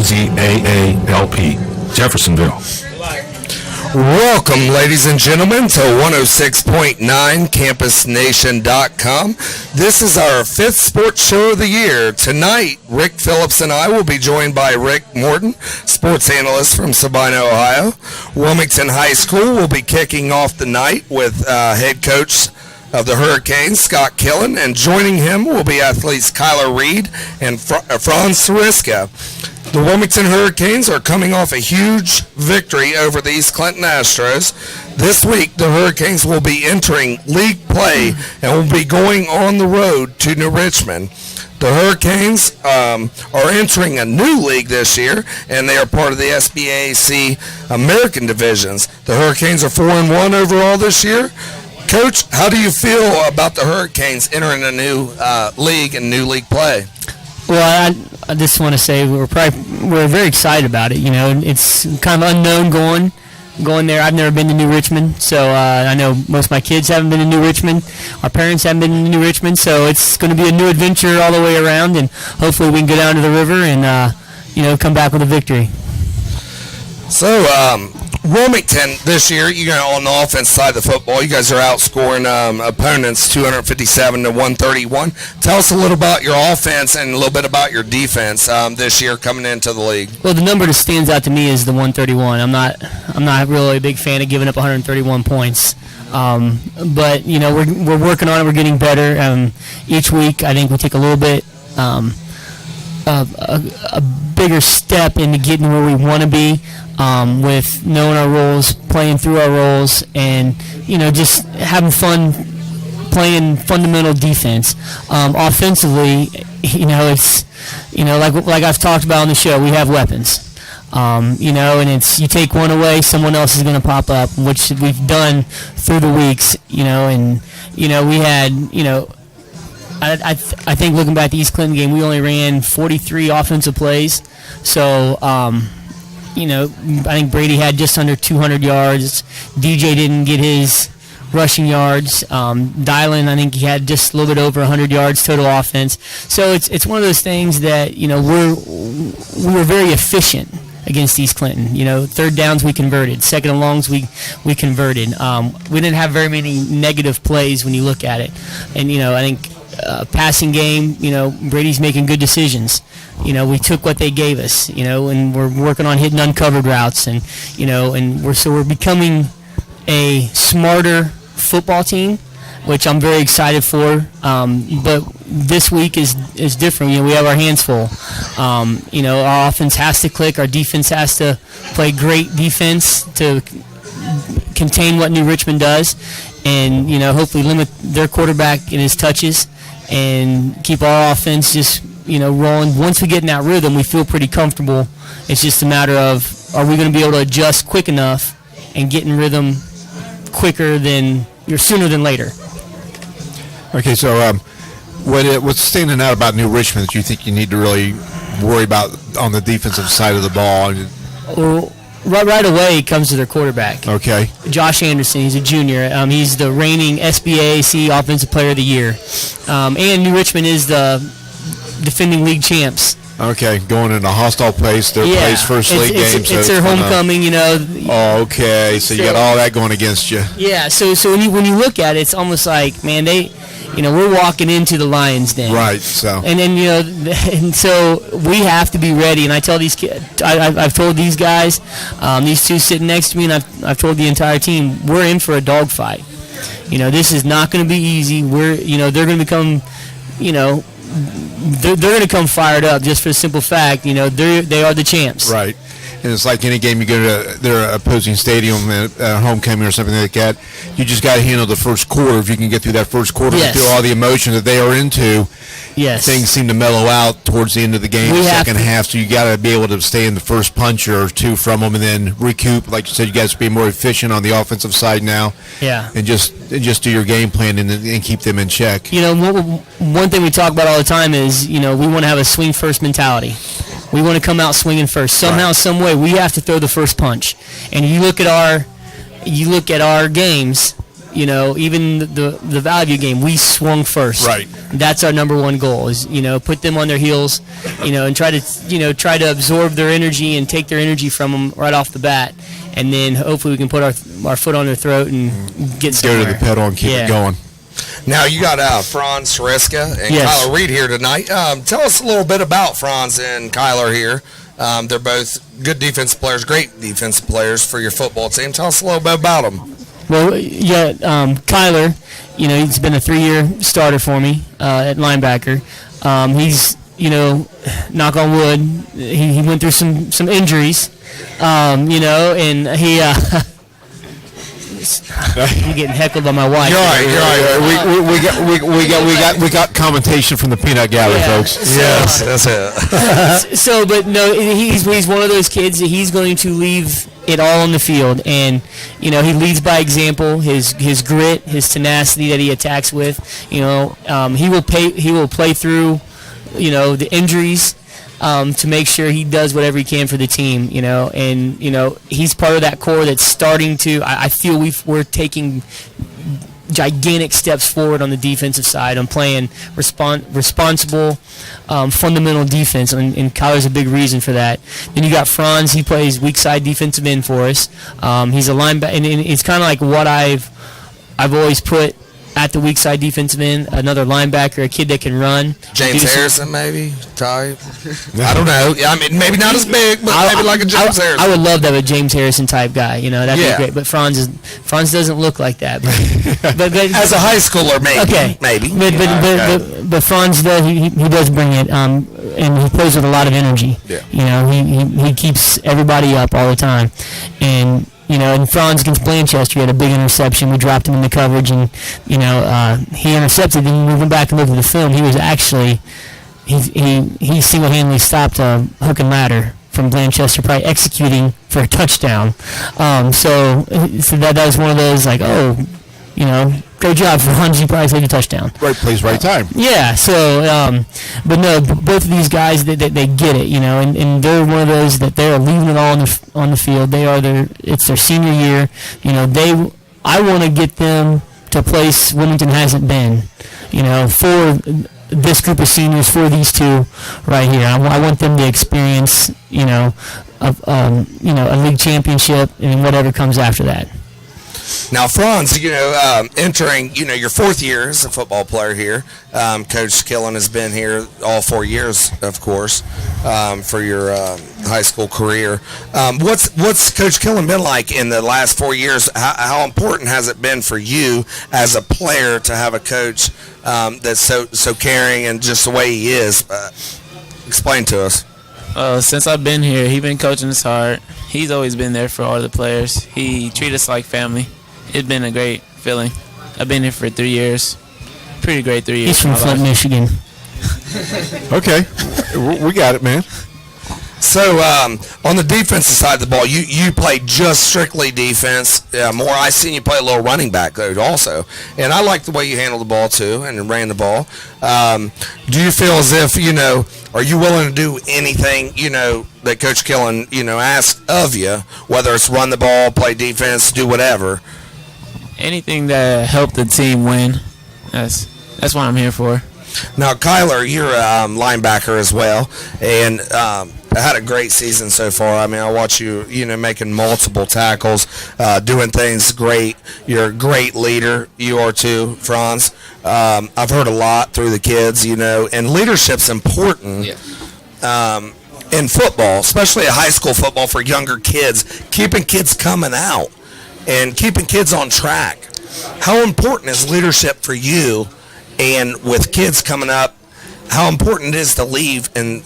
KZAALP, Jeffersonville. Welcome, ladies and gentlemen, to 106.9 CampusNation.com. This is our fifth sports show of the year. Tonight, Rick Phillips and I will be joined by Rick Morton, sports analyst from Sabina, Ohio. Wilmington High School will be kicking off the night with head coach of the Hurricanes, Scott Killen, and joining him will be athletes Kyler Reed and Franz Sariska. The Wilmington Hurricanes are coming off a huge victory over the East Clinton Astros. This week, the Hurricanes will be entering league play and will be going on the road to New Richmond. The Hurricanes are entering a new league this year, and they are part of the SBAC American divisions. The Hurricanes are 4-1 overall this year. Coach, how do you feel about the Hurricanes entering a new league and new league play? Well, I just want to say we're very excited about it. You know, it's kind of unknown going there. I've never been to New Richmond, so I know most of my kids haven't been to New Richmond. Our parents haven't been to New Richmond, so it's going to be a new adventure all the way around, and hopefully we can go down to the river and come back with a victory. So, Wilmington this year, on the offense side of the football, you guys are outscoring opponents 257-131. Tell us a little about your offense and a little bit about your defense this year coming into the league. Well, the number that stands out to me is the 131. I'm not really a big fan of giving up 131 points. But we're working on it. We're getting better each week. I think we take a little bit a bigger step into getting where we want to be. With knowing our roles, playing through our roles, and just having fun playing fundamental defense. Offensively, it's like I've talked about on the show, we have weapons. And it's you take one away, someone else is going to pop up, which we've done through the weeks. We had I think looking back at the East Clinton game, we only ran 43 offensive plays, so. I think Brady had just under 200 yards. DJ didn't get his rushing yards. Dylan, I think he had just a little bit over 100 yards total offense. So it's one of those things that we were very efficient against East Clinton. Third downs we converted, second and longs we converted. We didn't have very many negative plays when you look at it, and I think. Passing game, Brady's making good decisions. We took what they gave us, and we're working on hitting uncovered routes, and we're becoming a smarter football team, which I'm very excited for. But this week is different. We have our hands full. Our offense has to click. Our defense has to play great defense to contain what New Richmond does, and hopefully limit their quarterback in his touches. And keep our offense just, rolling. Once we get in that rhythm, we feel pretty comfortable. It's just a matter of, are we going to be able to adjust quick enough and get in rhythm sooner than later. Okay, so what's standing out about New Richmond that you think you need to really worry about on the defensive side of the ball? Well, right away, it comes to their quarterback. Okay. Josh Anderson, he's a junior. He's the reigning SBAC Offensive Player of the Year. And New Richmond is the defending league champs. Okay, going in a hostile place, their place first league game. It's their homecoming, Oh, okay, so you got all that going against you. Yeah, so when you look at it, it's almost like, man, we're walking into the Lion's Den. Right. So. And then and so we have to be ready. And I tell these kids, I've told these guys, these two sitting next to me, and I've told the entire team, we're in for a dogfight. This is not going to be easy. They're going to become, they're going to come fired up just for the simple fact, they are the champs. Right. And it's like any game you go to their opposing stadium, homecoming or something like that, you just got to handle the first quarter. If you can get through that first quarter and feel all the emotion that they are into, things seem to mellow out towards the end of the game, second half. So you got to be able to stay in the first punch or two from them and then recoup. Like you said, you got to be more efficient on the offensive side now. Yeah. And just do your game plan and keep them in check. One thing we talk about all the time is, we want to have a swing first mentality. We want to come out swinging first. Somehow, some way, we have to throw the first punch. And you look at our games, even the Valley View game, we swung first. Right. That's our number one goal is, put them on their heels, and try to absorb their energy and take their energy from them right off the bat. And then hopefully we can put our foot on their throat and get somewhere. Go to the pedal and keep it going. Now you got Franz Schriska and Yes. Kyler Reed here tonight. Tell us a little bit about Franz and Kyler here. They're both good defensive players, great defensive players for your football team. Tell us a little bit about them. Well, yeah, Kyler, he's been a 3-year starter for me at linebacker. He's, knock on wood, he went through some injuries, and he. You're getting heckled by my wife. You're right. We got commentation from the peanut gallery, folks. Yes, that's it. But no, he's one of those kids that he's going to leave it all on the field, and he leads by example. His grit, his tenacity that he attacks with. He will play through, the injuries. To make sure he does whatever he can for the team, and he's part of that core that's starting to. I feel we're taking gigantic steps forward on the defensive side on playing responsible, fundamental defense, and Kyler's a big reason for that. Then you got Franz. He plays weak side defensive end for us. He's a linebacker, and it's kind of like what I've always put at the weak side defensive end, another linebacker, a kid that can run. James Harrison, maybe type. I don't know. I mean, maybe not as big, but maybe like a James Harrison. I would love to have a James Harrison type guy. That'd be great. But Franz doesn't look like that. But as a high schooler, maybe. Okay, maybe. But Franz does. He does bring it, and he plays with a lot of energy. Yeah. He keeps everybody up all the time, and. And Franz against Blanchester, he had a big interception. We dropped him in the coverage, and, he intercepted. Then we went back and looked at the film. He was actually, he single-handedly stopped a hook and ladder from Blanchester, probably executing for a touchdown. So that was one of those, like, great job, Franz. You probably saved a touchdown. Right place, right time. Yeah. So, but no, both of these guys, they get it, and they're one of those that they're leaving it all on the field. It's their senior year. I want to get them to a place Wilmington hasn't been, for this group of seniors, for these two right here. I want them to experience, a league championship and whatever comes after that. Now, Franz, entering, your 4th year as a football player here. Coach Killen has been here all 4 years, of course, for your high school career. What's Coach Killen been like in the last 4 years? How important has it been for you as a player to have a coach that's so caring and just the way he is? Explain to us. Since I've been here, he's been coaching us hard. He's always been there for all the players. He treats us like family. It's been a great feeling. I've been here for 3 years. Pretty great 3 years. He's from Flint, Michigan. Okay. We got it, man. So, on the defensive side of the ball, you play just strictly defense. More, I seen you play a little running back, though, also. And I like the way you handle the ball, too, and ran the ball. Do you feel as if, are you willing to do anything, that Coach Killen, asks of you, whether it's run the ball, play defense, do whatever? Anything that helped the team win, that's what I'm here for. Now, Kyler, you're a linebacker as well, and had a great season so far. I mean, I watch you, making multiple tackles, doing things great. You're a great leader. You are too, Franz. I've heard a lot through the kids, and leadership's important in football, especially a high school football for younger kids, keeping kids coming out and keeping kids on track. How important is leadership for you? And with kids coming up, how important it is to leave and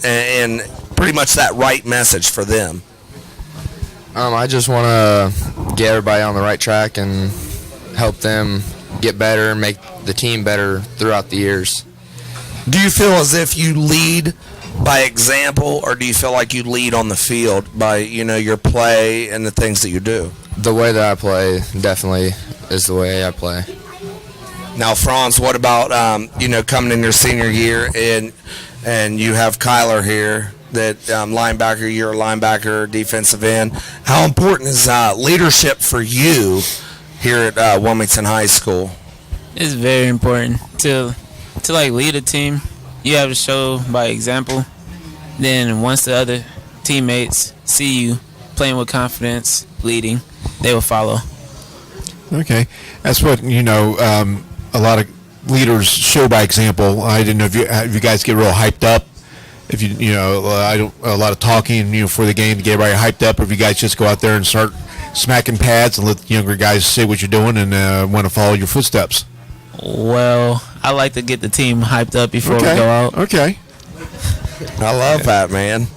pretty much that right message for them? I just want to get everybody on the right track and help them get better, make the team better throughout the years. Do you feel as if you lead by example, or do you feel like you lead on the field by, your play and the things that you do? The way that I play definitely is the way I play. Now, Franz, what about, coming in your senior year and you have Kyler here, that linebacker, you're a linebacker, defensive end. How important is leadership for you here at Wilmington High School? It's very important to like lead a team. You have to show by example. Then once the other teammates see you playing with confidence, leading, they will follow. Okay, that's what a lot of leaders show by example. I didn't know if you guys get real hyped up. If I don't a lot of talking before the game to get everybody hyped up, or if you guys just go out there and start smacking pads and let the younger guys say what you're doing and want to follow your footsteps. Well, I like to get the team hyped up before we go out. Okay. I love that, man.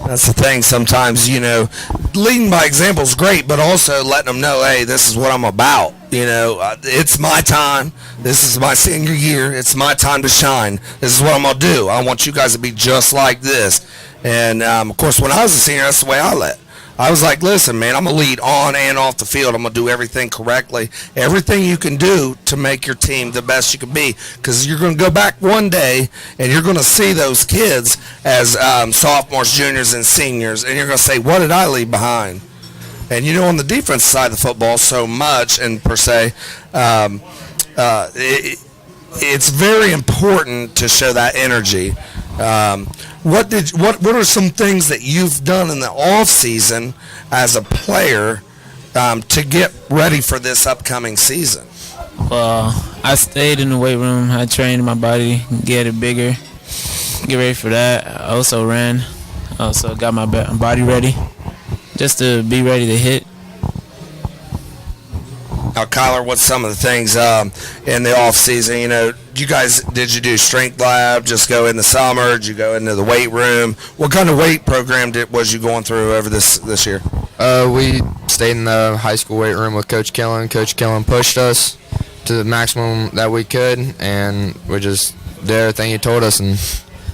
That's the thing. Sometimes, leading by example is great, but also letting them know, hey, this is what I'm about. It's my time. This is my senior year. It's my time to shine. This is what I'm going to do. I want you guys to be just like this. And, of course, when I was a senior, that's the way I led. I was like, listen, man, I'm going to lead on and off the field. I'm going to do everything correctly. Everything you can do to make your team the best you can be. Because you're going to go back one day, and you're going to see those kids as sophomores, juniors, and seniors, and you're going to say, what did I leave behind? And, on the defense side of the football so much, and per se, it's very important to show that energy. What are some things that you've done in the off season as a player to get ready for this upcoming season? Well, I stayed in the weight room. I trained my body, get it bigger, get ready for that. I also ran. Also got my body ready, just to be ready to hit. Now, Kyler, what's some of the things in the off season? Did you do strength lab? Just go in the summer? Did you go into the weight room? What kind of weight program was you going through over this year? We stayed in the high school weight room with Coach Killen. Coach Killen pushed us to the maximum that we could, and we just did everything he told us, and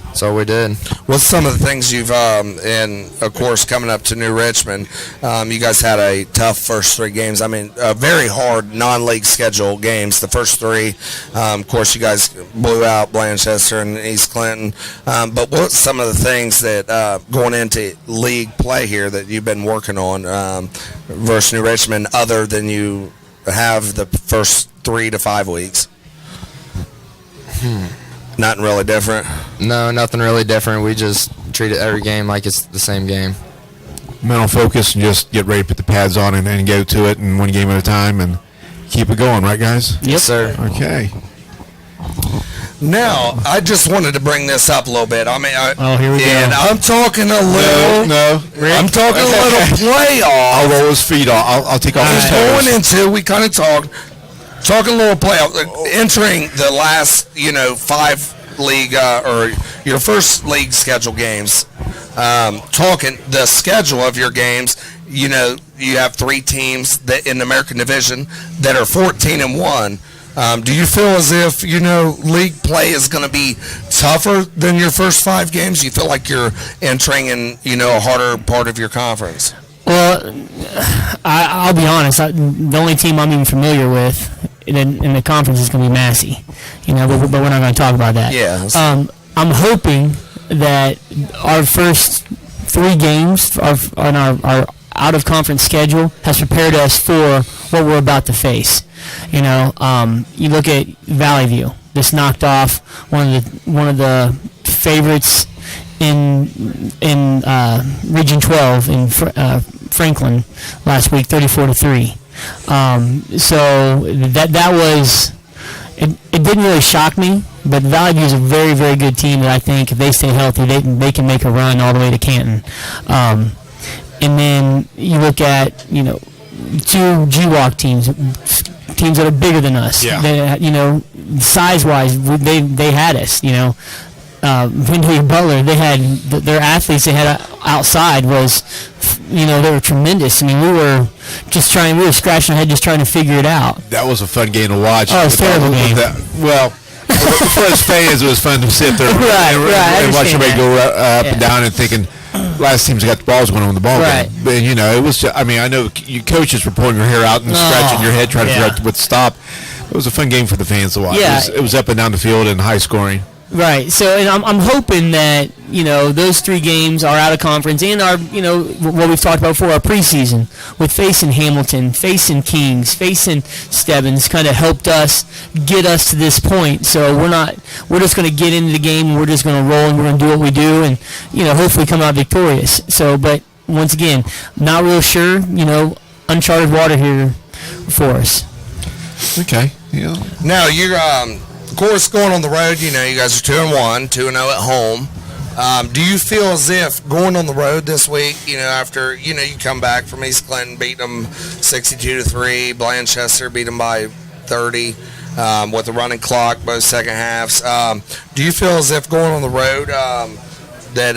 that's all we did. What's some of the things you've, and of course, coming up to New Richmond, you guys had a tough first 3 games. I mean, very hard non-league schedule games. The first 3, of course, you guys blew out Blanchester and East Clinton. But what's some of the things that going into league play here that you've been working on versus New Richmond, other than you have the first 3 to 5 weeks? Nothing really different? No, nothing really different. We just treat every game like it's the same game. Mental focus and just get ready to put the pads on and go to it, and one game at a time and keep it going, right, guys? Yes, sir. Okay. Now, I just wanted to bring this up a little bit. I mean, here we go. And I'm talking a little. No. I'm talking a little playoff. I'll roll his feet off. I'll take off his toes. Going into, we kind of talking a little playoff, entering the last, 5 league or your first league schedule games. Talking the schedule of your games. You have 3 teams that in the American Division that are 14-1. Do you feel as if, league play is going to be tougher than your first 5 games? Do you feel like you're entering in, a harder part of your conference? Well, I'll be honest. The only team I'm even familiar with in the conference is going to be Massey. But we're not going to talk about that. Yeah. I'm hoping that our first 3 games on our out-of-conference schedule has prepared us for what we're about to face. You look at Valley View. This knocked off one of the favorites in Region 12 in Franklin last week, 34-3. So that was it didn't really shock me, but Valley View is a very, very good team that I think if they stay healthy, they can make a run all the way to Canton. And then you look at 2 GWAC teams that are bigger than us. Yeah. They, size-wise, they had us. Windley and Butler, they had their athletes they had outside was, they were tremendous. I mean, we were scratching our head just trying to figure it out. That was a fun game to watch. Oh, it was a terrible game. For us fans, it was fun to sit there and watch everybody go up and down and thinking, last team's got the balls going on the ball game. But, it was, I know you coaches were pulling your hair out and scratching your head trying to figure out what to stop. It was a fun game for the fans to watch. Yeah. It was up and down the field and high scoring. Right. So, and I'm hoping that those 3 games are out of conference and our, what we've talked about before, our preseason with facing Hamilton, facing Kings, facing Stebbins kind of helped us get us to this point. So we're just going to get into the game and we're just going to roll and we're going to do what we do and, hopefully come out victorious. So, but once again, not real sure, uncharted water here for us. Okay. Yeah. Now, you're, of course, going on the road, you guys are 2-1, 2-0 at home. Do you feel as if going on the road this week, after, you come back from East Clinton, beat them 62-3, Blanchester beat them by 30 with the running clock, both second halves. Do you feel as if going on the road that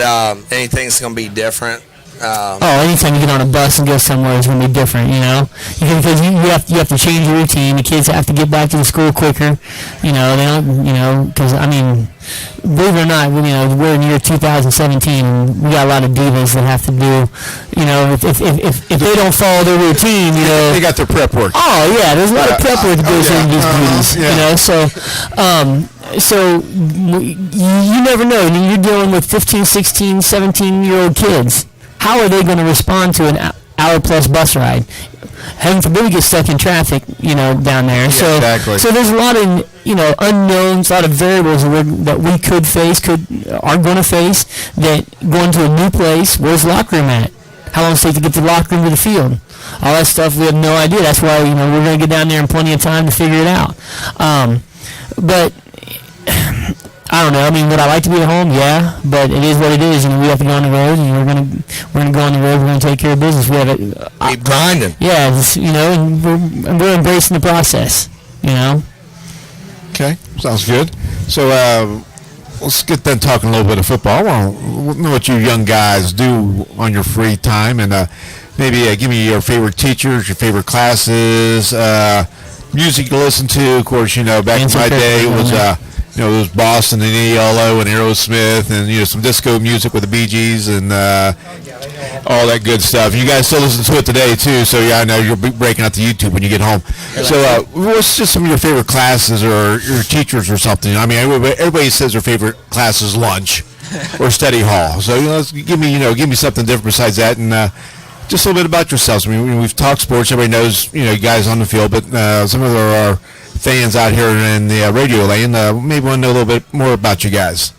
anything's going to be different? Anytime you get on a bus and go somewhere, it's going to be different, because you have to change your routine. The kids have to get back to the school quicker, they don't, because, believe it or not, we're in year 2017, and we got a lot of divas that have to do, if they don't follow their routine, They got their prep work. Oh, yeah, there's a lot of prep work that goes into these duties, so you never know. You're dealing with 15, 16, 17-year-old kids. How are they going to respond to an hour-plus bus ride? Heaven forbid we get stuck in traffic, down there. Yeah, so, exactly. So there's a lot of, unknowns, a lot of variables that we are going to face. That going to a new place, where's the locker room at? How long does it take to get the locker room to the field? All that stuff, we have no idea. That's why, we're going to get down there in plenty of time to figure it out. But I don't know. Would I like to be at home? Yeah, but it is what it is. We have to go on the road, and we're gonna go on the road. We're gonna take care of business. We have keep grinding. Yeah, and we're embracing the process. Okay, sounds good. So let's get then talking a little bit of football. I want to know what you young guys do on your free time, and maybe give me your favorite teachers, your favorite classes, music to listen to. Of course, back in my day it was. It was Boston and ELO and Aerosmith and some disco music with the Bee Gees and all that good stuff. You guys still listen to it today too, so yeah, I know you'll be breaking out to YouTube when you get home. So what's just some of your favorite classes or your teachers or something? Everybody says their favorite class is lunch or study hall. So give me something different besides that, and just a little bit about yourselves. We've talked sports. Everybody knows you guys on the field, but some of our fans out here in the radio lane maybe want to know a little bit more about you guys.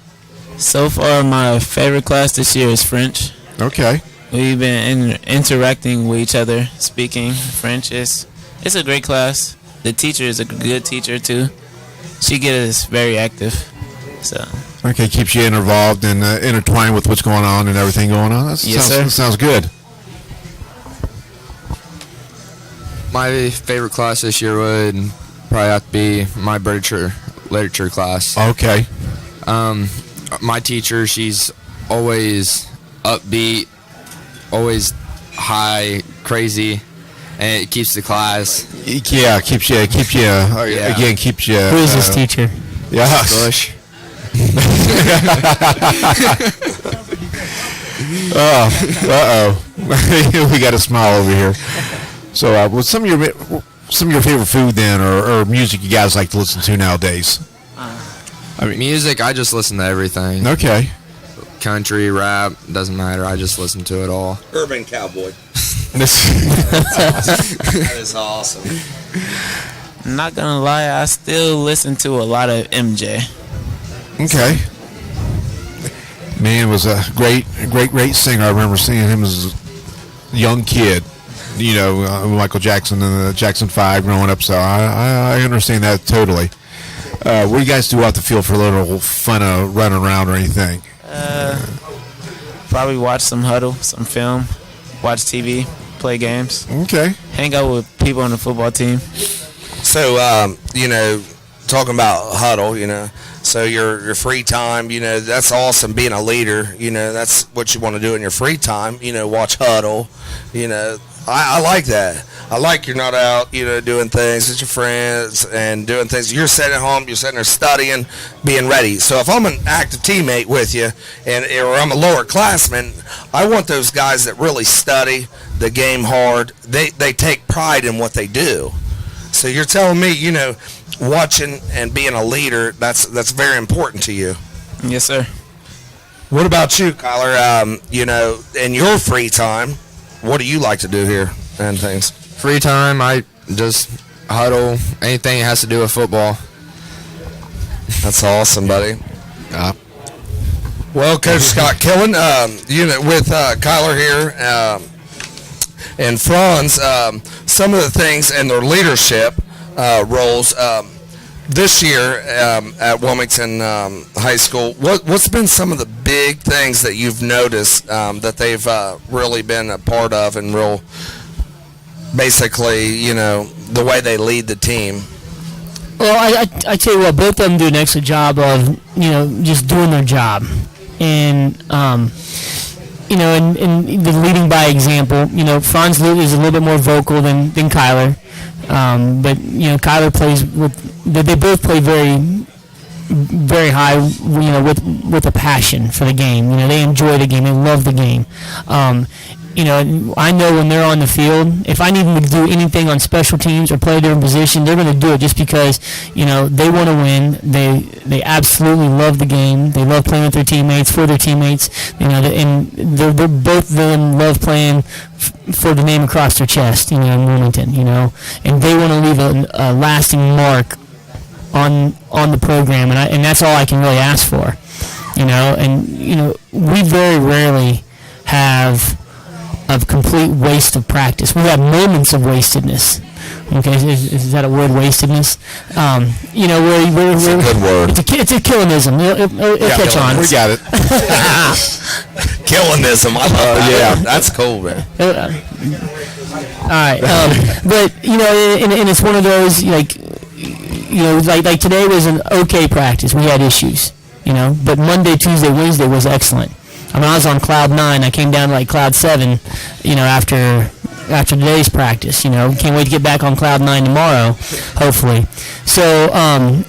So far, my favorite class this year is French. Okay. We've been interacting with each other, speaking French. It's a great class. The teacher is a good teacher too. She gets us very active. So. Okay, keeps you involved and intertwined with what's going on and everything going on. That sounds good. My favorite class this year would probably have to be my literature class. Okay. My teacher, she's always upbeat, always high, crazy, and it keeps the class. Yeah, keeps you. Again, keeps you. Who is this teacher? Yeah. Bush. We got a smile over here. So, what's some of your favorite food then, or music you guys like to listen to nowadays? Music, I just listen to everything. Okay. Country, rap, doesn't matter. I just listen to it all. Urban cowboy. That is awesome. I'm not gonna lie, I still listen to a lot of MJ. Okay. Man was a great singer. I remember seeing him as a young kid. Michael Jackson and the Jackson 5 growing up. So I understand that totally. What do you guys do out the field for a little fun of running around or anything? Probably watch some huddle, some film, watch TV, play games. Okay. Hang out with people on the football team. So, talking about huddle, so your free time, that's awesome being a leader. That's what you want to do in your free time, watch huddle. I like that. I like you're not out, doing things with your friends and doing things. You're sitting at home, you're sitting there studying, being ready. So if I'm an active teammate with you or I'm a lower classman, I want those guys that really study the game hard. They take pride in what they do. So you're telling me, watching and being a leader, that's very important to you. Yes, sir. What about you, Kyler? In your free time, what do you like to do here and things? Free time, I just huddle, anything that has to do with football. That's awesome, buddy. Well, Coach Scott Killen, with Kyler here and Franz, some of the things and their leadership roles this year at Wilmington High School. What's been some of the big things that you've noticed that they've really been a part of and basically, the way they lead the team? Well, I tell you what, both of them do an excellent job of, just doing their job. And, and the leading by example, Franz is a little bit more vocal than Kyler. But, Kyler plays they both play very, very high, with a passion for the game. They enjoy the game. They love the game. I know when they're on the field, if I need them to do anything on special teams or play a different position, they're going to do it just because, they want to win. They absolutely love the game. They love playing with their teammates, for their teammates, and they're both of them love playing for the name across their chest, in Wilmington, and they want to leave a lasting mark on the program, and that's all I can really ask for, we very rarely have a complete waste of practice. We have moments of wastedness. Okay, is that a word, wastedness? Where it's a good word. It's a Killinism. It'll catch on. We got it. Killinism. I love that. Yeah, that's cool, man. All right, but and it's one of those like today was an okay practice. We had issues, but Monday, Tuesday, Wednesday was excellent. I was on cloud 9. I came down to cloud 7, after today's practice. Can't wait to get back on cloud 9 tomorrow, hopefully. So, and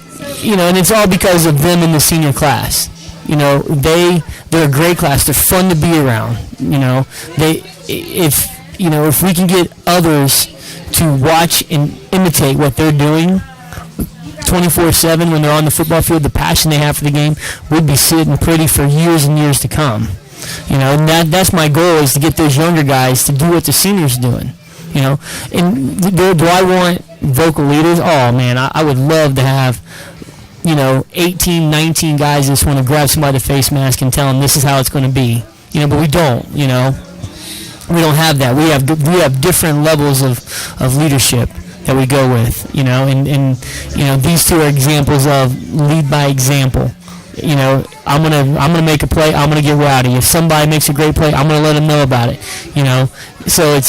it's all because of them in the senior class. They're a great class. They're fun to be around. If we can get others to watch and imitate what they're doing 24/7 when they're on the football field, the passion they have for the game, we'd be sitting pretty for years and years to come. And that's my goal, is to get those younger guys to do what the seniors doing. And do I want vocal leaders? Oh man, I would love to have 18, 19 guys that just want to grab somebody the face mask and tell them this is how it's going to be. But we don't. We don't have that. We have different levels of leadership that we go with, and these two are examples of lead by example. I'm gonna make a play. I'm gonna get rowdy. If somebody makes a great play, I'm gonna let them know about it. So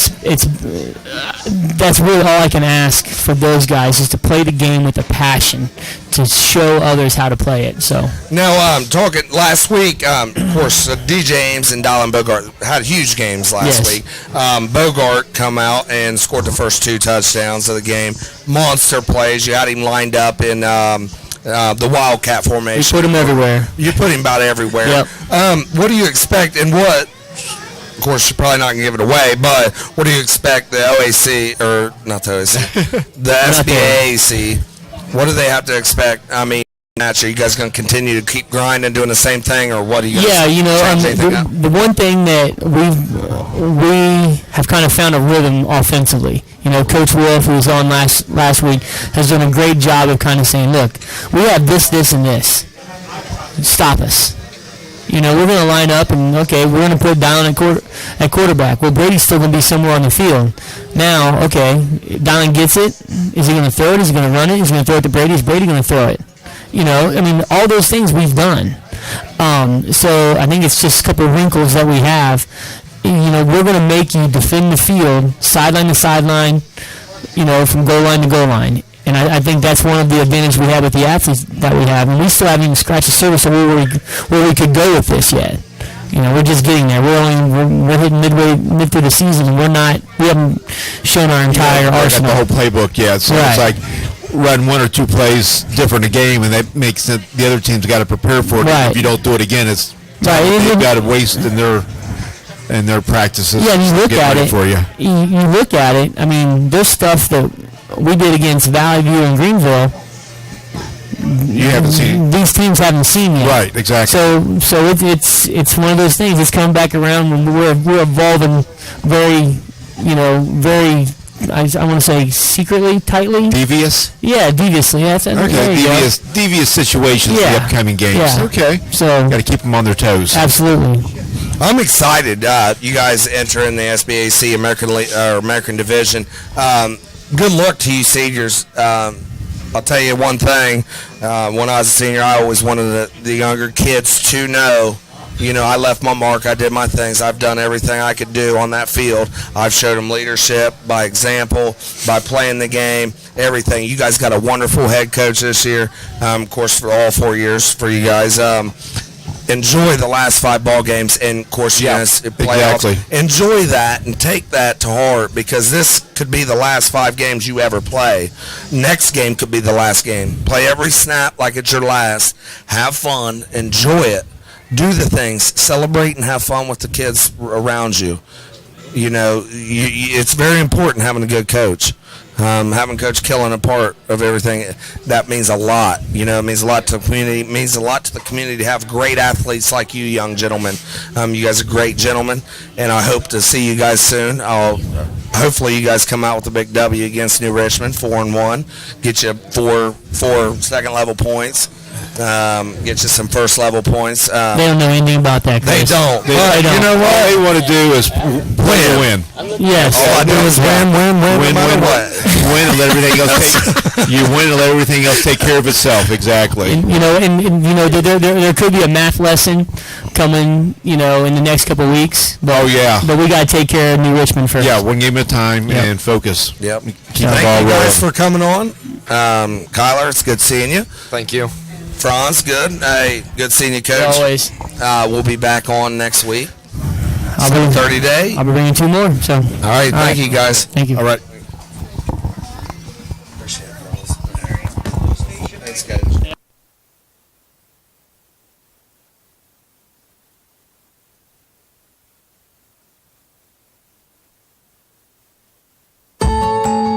that's really all I can ask for those guys, is to play the game with a passion, to show others how to play it. So now, talking last week, of course, DJ Ames and Dylan Bogart had huge games last week. Bogart come out and scored the first 2 touchdowns of the game. Monster plays. You had him lined up in the Wildcat formation. You put him everywhere. You put him about everywhere. Yep. What do you expect, and what? Of course, you're probably not going to give it away, but what do you expect the OAC, or not the OAC, the SBAAC, what do they have to expect? I mean, are you guys going to continue to keep grinding, doing the same thing, or what are you guys the one thing that we have kind of found a rhythm offensively. Coach Wolf, who was on last week, has done a great job of kind of saying, look, we have this, and this. Stop us. We're going to line up and, okay, we're going to put Dallin at quarterback. Well, Brady's still going to be somewhere on the field. Now, okay, Dallin gets it. Is he going to throw it? Is he going to run it? Is he going to throw it to Brady? Is Brady going to throw it? All those things we've done. So I think it's just a couple of wrinkles that we have. We're going to make you defend the field, sideline to sideline, from goal line to goal line. And I think that's one of the advantages we have with the athletes that we have. And we still haven't even scratched the surface of where we could go with this yet. We're just getting there. We're hitting mid through the season, and we haven't shown our entire arsenal. The whole playbook yet. So It's like run 1 or 2 plays different a game, and that makes it, the other team's got to prepare for it. Right. If you don't do it again, it's they've got to waste in their practices. Yeah, and you look at it. For you. You look at it. I mean, there's stuff that we did against Valley View and Greenville you haven't seen. These teams haven't seen yet. Right, exactly. So it's one of those things. It's coming back around when we're evolving very, very. I want to say secretly, tightly. Devious? Yeah, deviously. That's okay. Devious situations for the upcoming games. Yeah. Okay. So got to keep them on their toes. Absolutely. I'm excited. You guys entering the SBAC American Division. Good luck to you seniors. I'll tell you one thing. When I was a senior, I always wanted the younger kids to know. I left my mark. I did my things. I've done everything I could do on that field. I've showed them leadership by example, by playing the game, everything. You guys got a wonderful head coach this year, of course, for all 4 years for you guys. Enjoy the last 5 ball games, and of course, you guys playoffs. Exactly. Enjoy that and take that to heart, because this could be the last 5 games you ever play. Next game could be the last game. Play every snap like it's your last. Have fun. Enjoy it. Do the things, celebrate, and have fun with the kids around you. It's very important having a good coach. Having Coach Killen a part of everything, that means a lot. It means a lot to the community. It means a lot to the community to have great athletes like you, young gentlemen. You guys are great gentlemen, and I hope to see you guys soon. Hopefully you guys come out with a big W against New Richmond, 4-1. Get you four second-level points. Get you some first-level points. They don't know anything about that, Chris. They don't. You know what? All they want to do is win. Yes. All I do is win, win, and let everything else you win and let everything else take care of itself. Exactly. And there could be a math lesson coming, in the next couple of weeks. But, But we got to take care of New Richmond first. Yeah, one game at a time and focus. Yep. Keep Thank the ball you guys rolling. for coming on. Kyler, it's good seeing you. Thank you. Franz, good. Hey, good seeing you, Coach. Always. We'll be back on next week. I'll be 30 day. I'll be bringing 2 more. So. All right. Thank you, guys. Thank you. All right. Appreciate it, Franz. Thanks, Coach.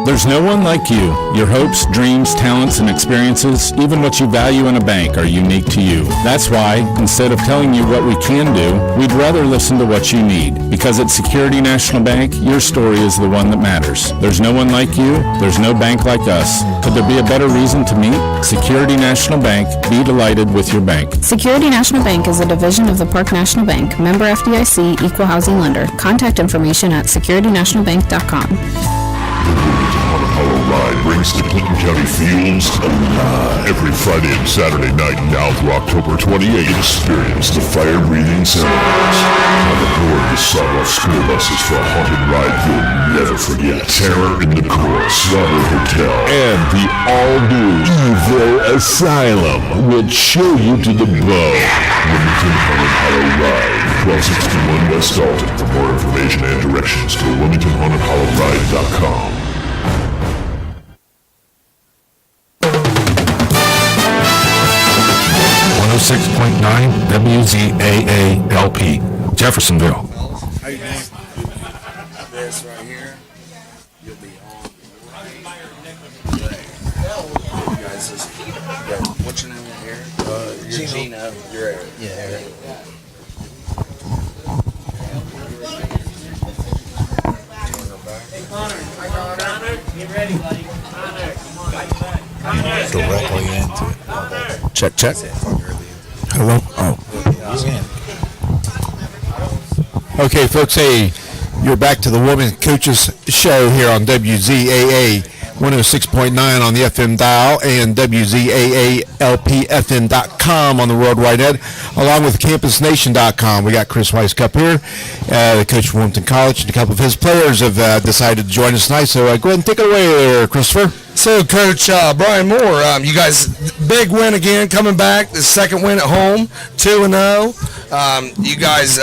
There's no one like you. Your hopes, dreams, talents, and experiences, even what you value in a bank, are unique to you. That's why, instead of telling you what we can do, we'd rather listen to what you need. Because at Security National Bank, your story is the one that matters. There's no one like you. There's no bank like us. Could there be a better reason to meet? Security National Bank. Be delighted with your bank. Security National Bank is a division of the Park National Bank, member FDIC, equal housing lender. Contact information at securitynationalbank.com. Apollo Ride brings the Clinton County Fields alive. Every Friday and Saturday night now through October 28th, experience the fire-breathing ceremonies. Come aboard the sawed-off school buses for a haunted ride you'll never forget. Terror in the Court, Slaughter Hotel, and the all-new Evil Asylum will chill you to the bone. Wilmington Haunted Hollow Ride, 1261 West Dalton. For more information and directions, go to WilmingtonHauntedHollowRide.com. 106.9 WZAA LP, Jeffersonville. This right here, you'll be on you guys just, what's your name here? You're Gino. You're Eric. Yeah, Eric. Connor, get ready, buddy. Connor, come on. Directly into it. Check. Hello? Oh. Okay, folks, hey, you're back to the Women Coaches Show here on WZAA 106.9 on the FM dial and WZAALPFM.com on the World Wide Net, along with CampusNation.com. We got Chris Weisskopf here, the coach from Wilmington College, and a couple of his players have decided to join us tonight. So go ahead and take it away there, Christopher. So, Coach Brian Moore, you guys, big win again, coming back. The second win at home, 2-0. You guys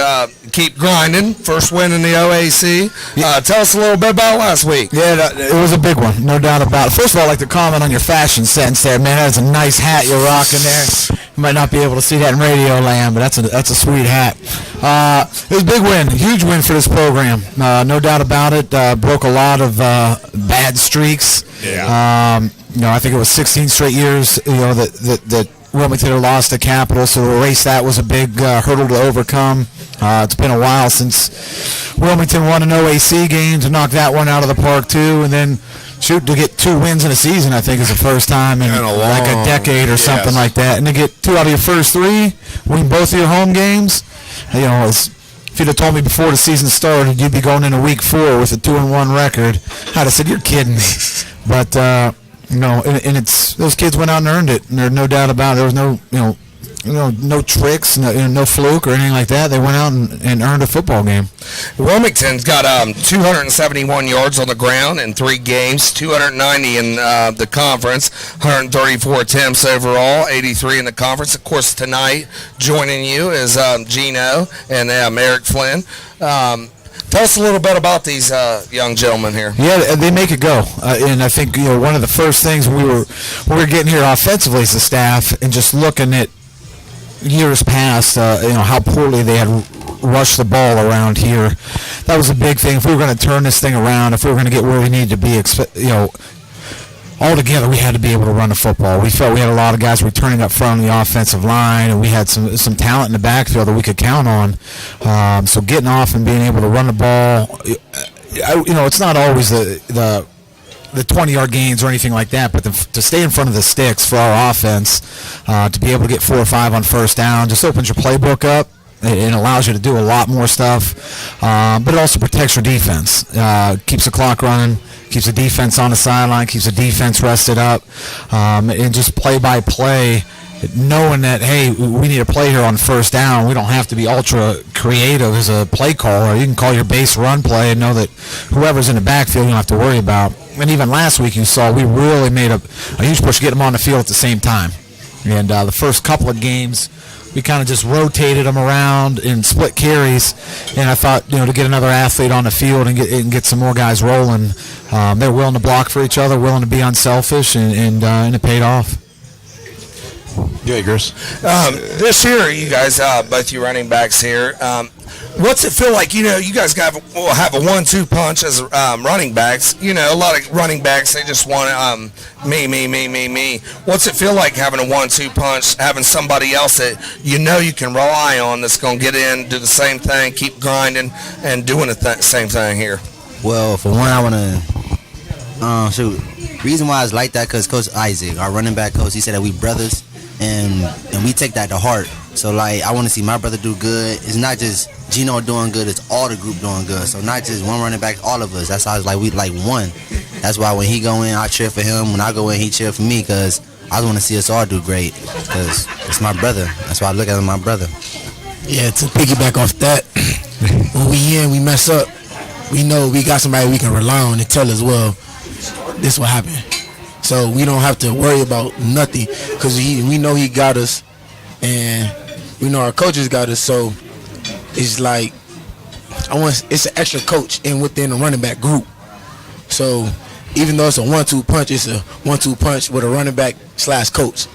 keep grinding. First win in the OAC. Tell us a little bit about last week. Yeah, it was a big one, no doubt about it. First of all, I'd like to comment on your fashion sense there, man. That's a nice hat you're rocking there. You might not be able to see that in radio land, but that's a sweet hat. It was a big win, huge win for this program. No doubt about it. Broke a lot of bad streaks. Yeah. I think it was 16 straight years, that Wilmington had lost to Capital, so to erase that was a big hurdle to overcome. It's been a while since Wilmington won an OAC game to knock that one out of the park too, and then to get 2 wins in a season, I think is the first time in like a decade or something like that, and to get 2 out of your first 3, win both of your home games, if you'd have told me before the season started you'd be going into week 4 with a 2-1 record, I'd have said you're kidding me. But and it's those kids went out and earned it, and there's no doubt about it. There was no tricks, no fluke or anything like that. They went out and earned a football game. Wilmington's got 271 yards on the ground in 3 games, 290 in the conference, 134 attempts overall, 83 in the conference. Of course, tonight joining you is Gino and Eric Flynn. Tell us a little bit about these young gentlemen here. Yeah, they make it go, and I think one of the first things we were getting here offensively as a staff, and just looking at years past, how poorly they had rushed the ball around here. That was a big thing. If we were going to turn this thing around, if we were going to get where we needed to be, altogether we had to be able to run the football. We felt we had a lot of guys returning up front on the offensive line, and we had some talent in the backfield that we could count on. So getting off and being able to run the ball, it's not always the 20-yard gains or anything like that, but to stay in front of the sticks for our offense, to be able to get 4 or 5 on first down, just opens your playbook up. It allows you to do a lot more stuff, but it also protects your defense, keeps the clock running, keeps the defense on the sideline, keeps the defense rested up, and just play by play, knowing that, hey, we need a play here on first down. We don't have to be ultra creative as a play caller. You can call your base run play and know that whoever's in the backfield you don't have to worry about. And even last week you saw we really made a huge push to get them on the field at the same time. And the first couple of games, we kind of just rotated them around in split carries, and I thought, to get another athlete on the field and get some more guys rolling, they're willing to block for each other, willing to be unselfish, and it paid off. Yeah, Chris. This year, you guys, both you running backs here, what's it feel like? You guys have a 1-2 punch as running backs. A lot of running backs, they just want me. What's it feel like having a 1-2 punch, having somebody else that you can rely on that's going to get in, do the same thing, keep grinding, and doing the same thing here? Well, for one, I want to reason why it's like that because Coach Isaac, our running back coach, he said that we brothers, and we take that to heart. So, I want to see my brother do good. It's not just Gino doing good, it's all the group doing good. So, not just one running back, all of us. That's how it's we one. That's why when he go in, I cheer for him. When I go in, he cheer for me because I want to see us all do great because it's my brother. That's why I look at him, my brother. Yeah, to piggyback off that, when we mess up, we know we got somebody we can rely on to tell us, well, this will happen. So we don't have to worry about nothing because we know he got us and we know our coaches got us. So it's it's an extra coach within the running back group. So even though it's a 1-2 punch, it's a 1-2 punch with a running back / coach.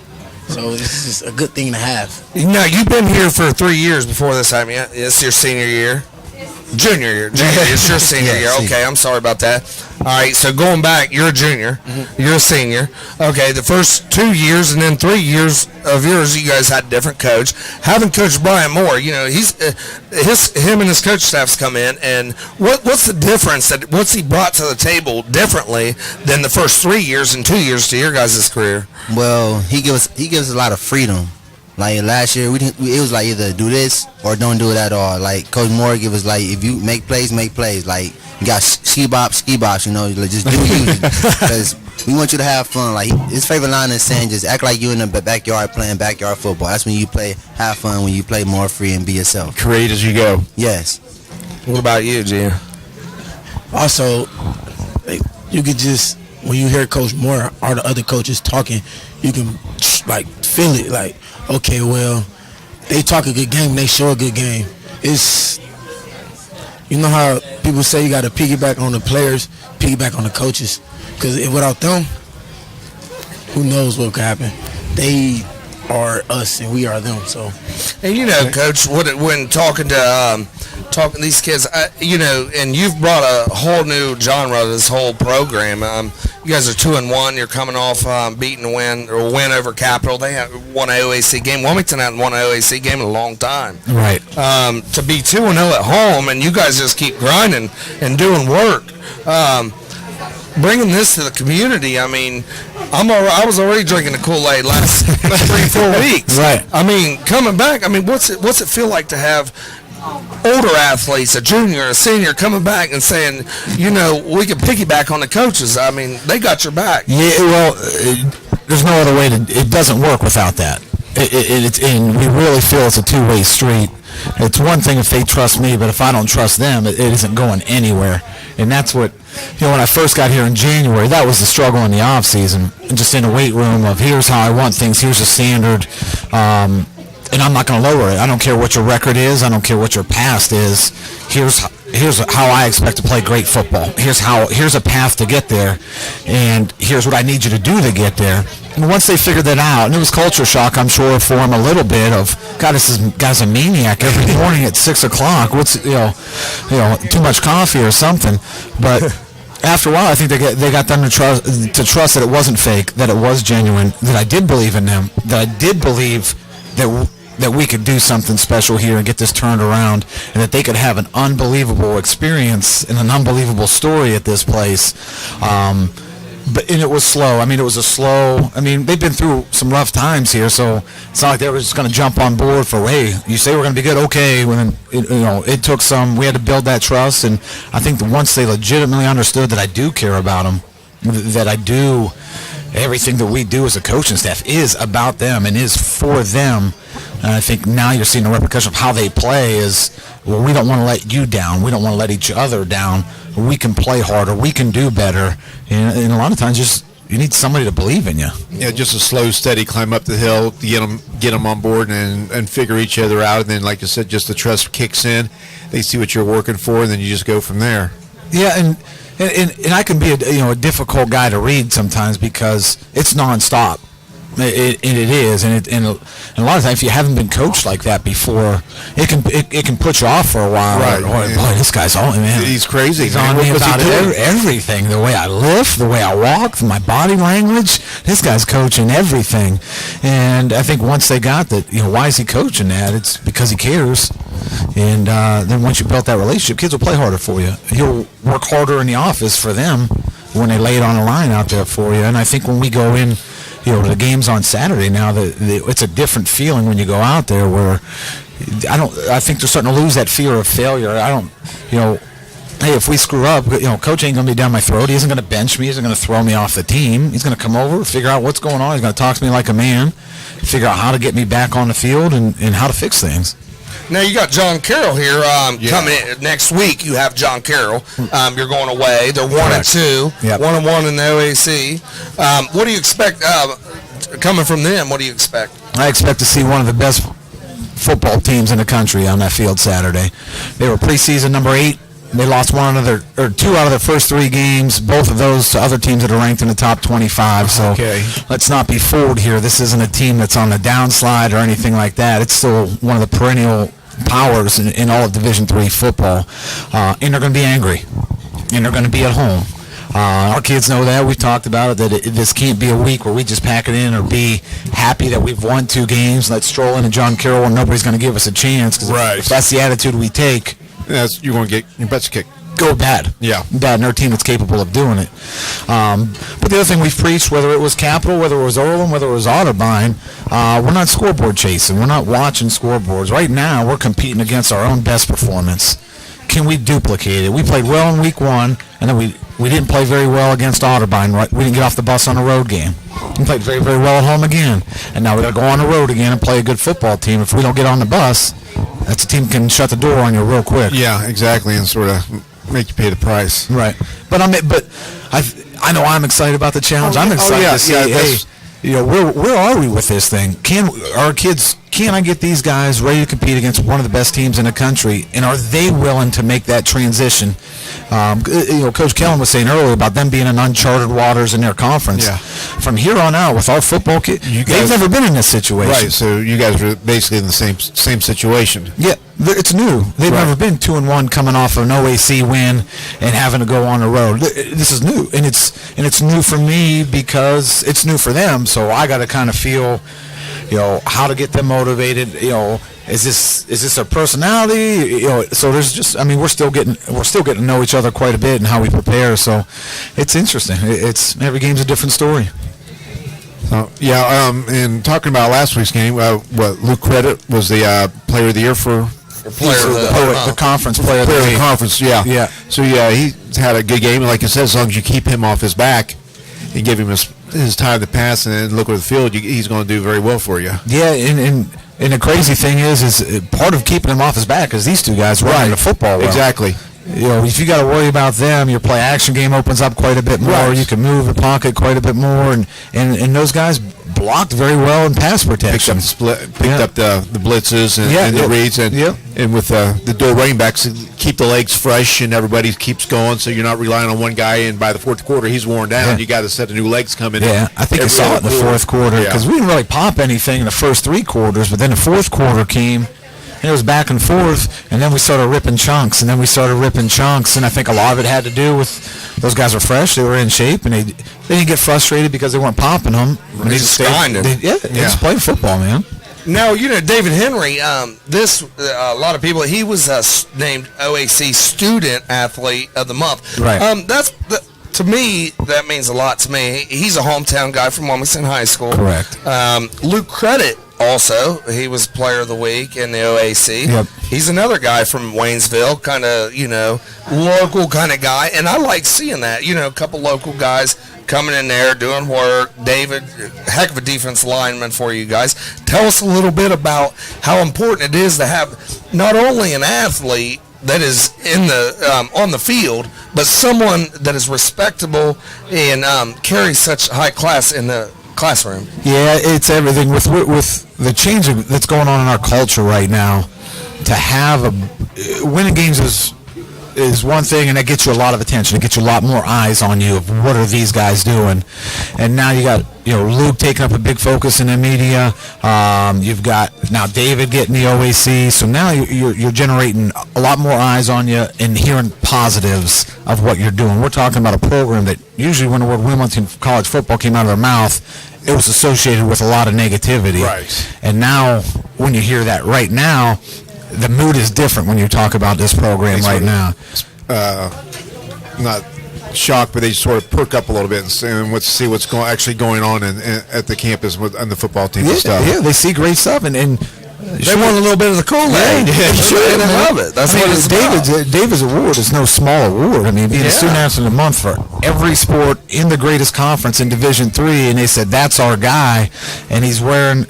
So this is a good thing to have. Now, you've been here for 3 years before this time. Yeah, it's your senior year. Junior year. It's your senior year. Okay, I'm sorry about that. All right, so going back, you're a junior. Mm-hmm. You're a senior. Okay, the first 2 years and then 3 years of yours, you guys had a different coach. Having Coach Brian Moore, he's him and his coach staffs come in, and what's the difference? What's he brought to the table differently than the first 3 years and 2 years to your guys' career? Well, he gives us a lot of freedom. Last year, it was either do this or don't do it at all. Coach Moore give us if you make plays, make plays. You got ski bops, just do you. Because we want you to have fun. His favorite line is saying, just act like you in the backyard playing backyard football. That's when you have fun, when you play more free and be yourself. Create as you go. Yes. What about you, Gene? Also, you could just, when you hear Coach Moore or the other coaches talking, you can feel it. Okay, well, they talk a good game, they show a good game. It's, how people say you got to piggyback on the players, piggyback on the coaches. Because without them, who knows what could happen. They are us and we are them. So, and Coach, when talking talking to these kids, and you've brought a whole new genre to this whole program. You guys are 2-1. You're coming off beating a win over Capital. They won an OAC game. Wilmington hadn't won an OAC game in a long time. Right. To be 2-0 at home, and you guys just keep grinding and doing work. Bringing this to the community, I mean, I was already drinking the Kool-Aid last 3-4 weeks. Right. I mean, coming back, I mean, what's it feel like to have older athletes, a junior, a senior, coming back and saying, we can piggyback on the coaches? I mean, they got your back. Yeah, well, there's no other way it doesn't work without that. And we really feel it's a two-way street. It's one thing if they trust me, but if I don't trust them, it isn't going anywhere. And that's what, when I first got here in January, that was the struggle in the off season, just in the weight room of here's how I want things, here's the standard, and I'm not going to lower it. I don't care what your record is. I don't care what your past is. Here's how I expect to play great football. Here's a path to get there, and here's what I need you to do to get there. And once they figured that out, and it was culture shock, I'm sure, for them a little bit of, God, this guy's a maniac every morning at 6 o'clock. What's too much coffee or something? But after a while, I think they got them to trust that it wasn't fake, that it was genuine, that I did believe in them, that I did believe that we could do something special here and get this turned around, and that they could have an unbelievable experience and an unbelievable story at this place. And it was slow. I mean, they've been through some rough times here, so it's not like they were just going to jump on board for, hey, you say we're going to be good, okay. When it took we had to build that trust, and I think that once they legitimately understood that I do care about them, that I do, everything that we do as a coaching staff is about them and is for them. And I think now you're seeing the repercussion of how they play is, well, we don't want to let you down. We don't want to let each other down. We can play harder. We can do better. And a lot of times you need somebody to believe in you. Yeah, just a slow, steady climb up the hill to get them on board and figure each other out. And then, like I said, just the trust kicks in. They see what you're working for, and then you just go from there. Yeah, and I can be a difficult guy to read sometimes because it's nonstop. It is, and a lot of times if you haven't been coached like that before, it can put you off for a while. Right. Boy, this guy's on me, man. He's crazy. He's on me about everything. The way I lift, the way I walk, my body language. This guy's coaching everything. And I think once they got that, why is he coaching that? It's because he cares. And then once you built that relationship, kids will play harder for you. He'll work harder in the office for them when they lay it on the line out there for you. And I think when we go in, to the games on Saturday now, it's a different feeling when you go out there where I think they're starting to lose that fear of failure. Hey, if we screw up, coach ain't going to be down my throat. He isn't going to bench me. He isn't going to throw me off the team. He's going to come over, figure out what's going on. He's going to talk to me like a man, figure out how to get me back on the field and how to fix things. Now you got John Carroll here coming in next week. You have John Carroll. You're going away. They're 1-2, Yep. 1-1 in the OAC. What do you expect coming from them? What do you expect? I expect to see one of the best football teams in the country on that field Saturday. They were preseason number 8. They lost 2 out of their first 3 games, both of those to other teams that are ranked in the top 25. So let's not be fooled here. This isn't a team that's on the downslide or anything like that. It's still one of the perennial powers in all of Division III football. And they're going to be angry. And they're going to be at home. Our kids know that. We've talked about it, that this can't be a week where we just pack it in or be happy that we've won 2 games. Let's stroll into John Carroll and nobody's going to give us a chance. Because if that's the attitude we take, you're going to get your butts kicked. Go bad. Yeah. Bad, and our team that's capable of doing it. But the other thing we've preached, whether it was Capital, whether it was Orland, whether it was Otterbein, we're not scoreboard chasing. We're not watching scoreboards. Right now, we're competing against our own best performance. Can we duplicate it? We played well in week 1, and then we didn't play very well against Otterbein. Right? We didn't get off the bus on a road game. We played very, very well at home again. And now we got to go on the road again and play a good football team. If we don't get on the bus, that's a team can shut the door on you real quick. Yeah, exactly, and sort of make you pay the price. Right. But I know I'm excited about the challenge. I'm excited to see, where are we with this thing? Can I get these guys ready to compete against one of the best teams in the country, and are they willing to make that transition? Coach Kellen was saying earlier about them being in uncharted waters in their conference. Yeah. From here on out, with our football kids, they've never been in this situation. Right, so you guys are basically in the same situation. Yeah, It's new. They've never been 2-1 coming off an OAC win and having to go on the road. This is new, and it's new for me because it's new for them. So I got to kind of feel, how to get them motivated. Is this their personality? So there's just, we're still getting to know each other quite a bit and how we prepare. So it's interesting. It's every game's a different story. And talking about last week's game, Luke Credit was the player of the year for the conference player of the week. Conference, yeah. So he had a good game, and like I said, as long as you keep him off his back and give him his time to pass and look at the field, he's going to do very well for you. Yeah, and the crazy thing is part of keeping him off his back is these two guys running the football well. Exactly. If you got to worry about them, your play action game opens up quite a bit more. Right. You can move the pocket quite a bit more, and those guys blocked very well in pass protection. Picked up the blitzes and the reads, and with the dual running backs, keep the legs fresh and everybody keeps going. So you're not relying on one guy, and by the fourth quarter he's worn down. Yeah. You got a set of new legs coming. Yeah, I think I saw it in the fourth quarter because we didn't really pop anything in the first 3 quarters, but then the fourth quarter came. And it was back and forth, and then we started ripping chunks, and I think a lot of it had to do with those guys were fresh, they were in shape, and they didn't get frustrated because they weren't popping them. They just played football, man. Now, David Henry, a lot of people, he was named OAC Student Athlete of the Month. Right. To me, that means a lot to me. He's a hometown guy from Wilmington High School. Correct. Luke Credit, also, he was Player of the Week in the OAC. Yep. He's another guy from Waynesville, kind of, local kind of guy. And I like seeing that, a couple local guys coming in there, doing work. David, heck of a defense lineman for you guys. Tell us a little bit about how important it is to have not only an athlete that is in the on the field, but someone that is respectable and carries such high class in the classroom. Yeah, it's everything with the change that's going on in our culture right now. To have winning games is one thing, and that gets you a lot of attention. It gets you a lot more eyes on you of what are these guys doing. And now you got Luke taking up a big focus in the media. You've got now David getting the OAC. So now you're generating a lot more eyes on you and hearing positives of what you're doing. We're talking about a program that usually when the word Wilmington College football came out of their mouth, it was associated with a lot of negativity. Right. And now when you hear that right now, the mood is different when you talk about this program right now. Not shocked, but they sort of perk up a little bit and see what's actually going on at the campus on the football team and stuff. Yeah, they see great stuff, and they want a little bit of the Kool-Aid. They love it. That's what it's about. David's award is no small award. Being a student athlete of the month for every sport in the greatest conference in Division III, and they said that's our guy, and he's wearing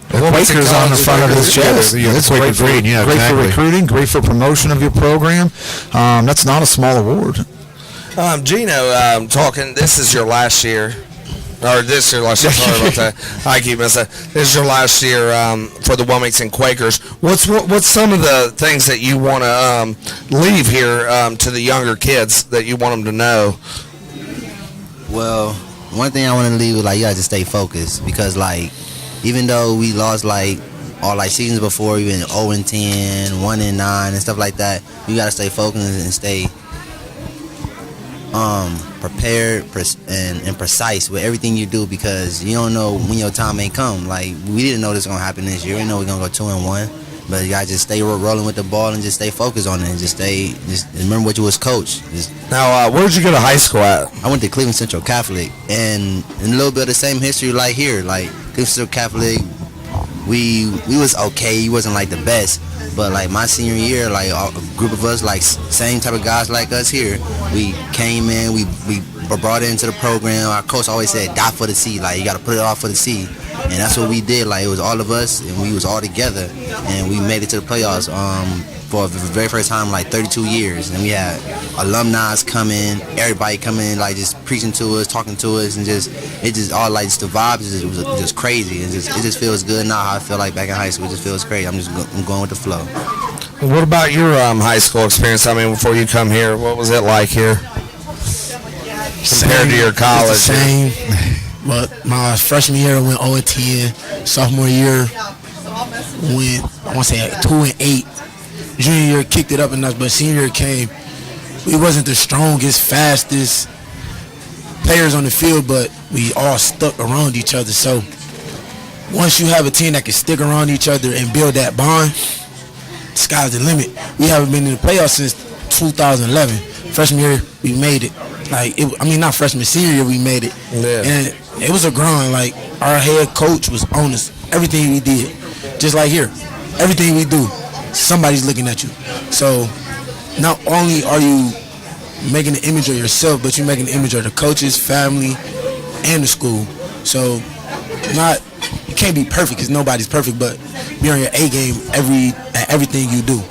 the Quakers on the front of his chest. It's great for recruiting, great for promotion of your program. That's not a small award. Gino, talking. This is your last year. Or this year, last year. Sorry about that. I keep messing. This is your last year for the Wilmington Quakers. What's some of the things that you want to leave here to the younger kids that you want them to know? Well, one thing I want to leave is you guys to stay focused because even though we lost all seasons before, even 0-10, 1-9, and stuff like that, you gotta stay focused and stay prepared and precise with everything you do because you don't know when your time may come. We didn't know this was gonna happen this year. We know we're gonna go 2-1, but you gotta just stay rolling with the ball and just stay focused on it and just remember what you was coached. Now, where'd you go to high school at? I went to Cleveland Central Catholic, and a little bit of the same history here. Cleveland Central Catholic, we was okay. We wasn't the best, but my senior year, a group of us, same type of guys like us here, we came in, we were brought into the program. Our coach always said, "Die for the C." You got to put it off for the C, and that's what we did. It was all of us, and we was all together, and we made it to the playoffs. For the very first time, 32 years, and we had alumni coming, everybody coming, just preaching to us, talking to us, and the vibes, it was just crazy. It just feels good now. How I feel back in high school, it just feels crazy. I'm going with the flow. What about your high school experience? Before you come here, what was it like here compared to your college? It's the same, but my freshman year I went 0-10. Sophomore year went want to say 2-8. Junior year kicked it up a notch, but senior year came. We wasn't the strongest, fastest players on the field, but we all stuck around each other. So once you have a team that can stick around each other and build that bond, sky's the limit. We haven't been in the playoffs since 2011. Freshman year, we made it. Not freshman, senior year, we made it. Yeah. And it was a grind. Like, our head coach was on us. Everything we did, just like here, everything we do, somebody's looking at you. So not only are you making an image of yourself, but you're making an image of the coaches, family, and the school. So you can't be perfect because nobody's perfect, but be on your A game at everything you do.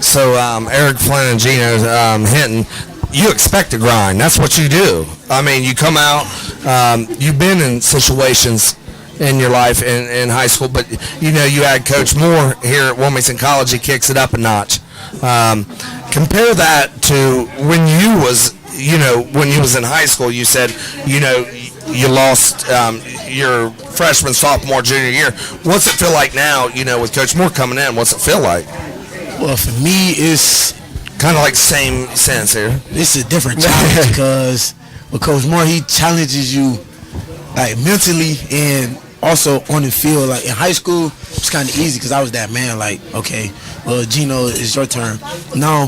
So Eric Flynn and Gino Hinton, you expect to grind. That's what you do. I mean, you come out, you've been in situations in your life in high school, but you had Coach Moore here at Wilmington College. He kicks it up a notch. Compare that to when you was in high school. You said you lost your freshman, sophomore, junior year. What's it feel like now? With Coach Moore coming in, what's it feel like? Well, for me, it's kind of like same sense here. It's a different challenge because with Coach Moore, he challenges you like mentally and also on the field. Like in high school, it's kind of easy because I was that man. Like, okay, well, Gino, it's your turn. Now